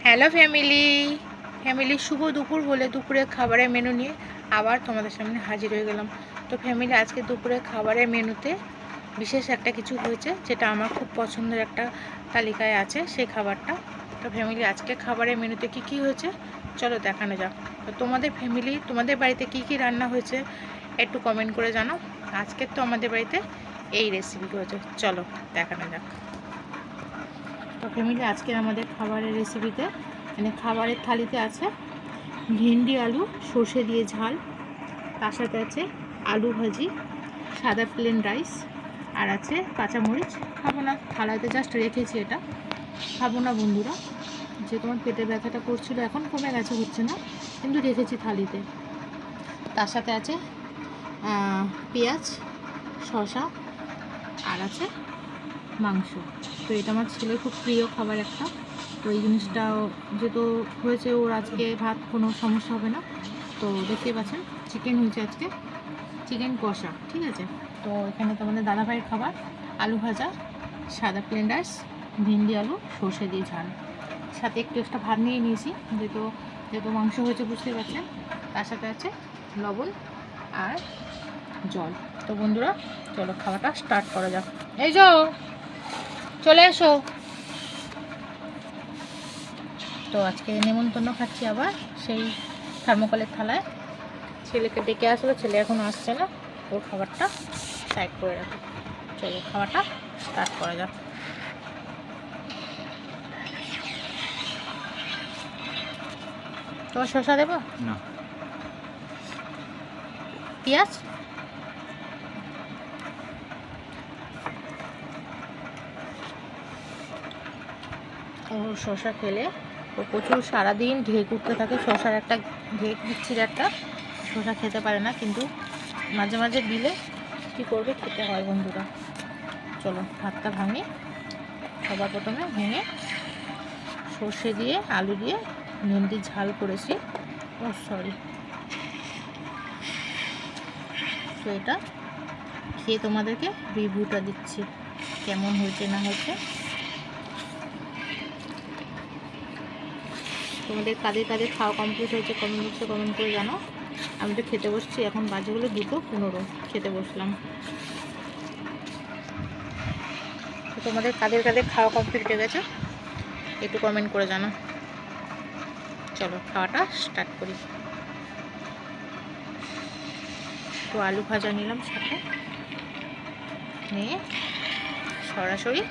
Hello family শুভ দুপুর বলে দুপুরে খাবারের মেনু নিয়ে আবার তোমাদের সামনে হাজির হয়ে গেলাম। তো ফ্যামিলি আজকে দুপুরে খাবারের মেনুতে বিশেষ একটা কিছু হয়েছে, যেটা আমার খুব পছন্দের একটা তালিকায় আছে সেই খাবারটা। তো ফ্যামিলি আজকে খাবারের মেনুতে কি হয়েছে চলো দেখানো যাক। তো তোমাদের বাড়িতে কি রান্না হয়েছে একটু কমেন্ট করে জানাও। আজকে তো আমাদের বাড়িতে এই রেসিপি হয়েছে, চলো দেখানো যাক। তো ফ্যামিলি আজকে আমাদের খাবারের রেসিপিতে খাবারের থালিতে আছে ভেন্ডি আলু সর্ষে দিয়ে ঝাল, তার সাথে আছে আলু ভাজি, সাদা প্লেন রাইস, আর আছে কাঁচামরিচ। খাবো না, থালাতে জাস্ট রেখেছি, এটা খাবো না বন্ধুরা, যে তোমার পেটের ব্যথাটা করছিল এখন কমে গেছে, হচ্ছে না, কিন্তু রেখেছি থালিতে। তার সাথে আছে পেঁয়াজ, শসা, আর আছে মাংস। তো এটা আমার ছেলের খুব প্রিয় খাবার একটা। তো এই জিনিসটাও যেহেতু হয়েছে, ওর আজকে ভাত কোনো সমস্যা হবে না। তো দেখতেই পাচ্ছেন চিকেন হয়েছে আজকে, চিকেন কষা, ঠিক আছে। তো এখানে তোমাদের দাদাভাইয়ের খাবার আলু ভাজা, সাদা প্লেন রাইস, ভেন্ডি আলু সর্ষে দিয়ে ঝাল, সাথে একটু এক্সট্রা ভাত নিয়ে নিয়েছি, যেহেতু মাংস হয়েছে বুঝতেই পারছেন। তার সাথে আছে লবণ আর জল। তো বন্ধুরা চলো খাওয়াটা স্টার্ট করা যাক। এই যো চলে এসো। তো আজকে নেমন্তন্ন খাচ্ছি আবার সেই থার্মোকলের থালায়। ছেলেকে ডেকে আসলো, ছেলে এখন আসছে না, ওর খাবারটা সাইড করে রাখো। চলো খাওয়াটা স্টার্ট করা যাক। তোমার শসা দেবো না, পেঁয়াজ, ও শসা খেলে ও প্রচুর সারাদিন ঢেক উঠতে থাকে, শসার একটা ঢেক বিচ্ছির একটা, শসা খেতে পারে না, কিন্তু মাঝে মাঝে দিলে কী করবে, খেতে হয় বন্ধুরা। চলো ভাতটা ভাঙি। সবার প্রথমে ভেঙে সর্ষে দিয়ে আলু দিয়ে ভেন্ডি ঝাল করেছি, ও সরি। তো এটা খেয়ে তোমাদেরকে রিভিউটা দিচ্ছি কেমন হয়েছে না হয়েছে। তোমাদের কাদের খাওয়া কমপ্লিট হয়েছে কমেন্ট বক্সে কমেন্ট করে জানো। আমি তো খেতে বসছি, এখন বাজে হলো 2:15, খেতে বসলাম। তো তোমাদের কাদের খাওয়া কমপ্লিট হয়ে গেছে একটু কমেন্ট করে জানো। চলো খাওয়াটা স্টার্ট করি। তো আলু ভাজা নিলাম, সাথে নিয়ে সরাসরি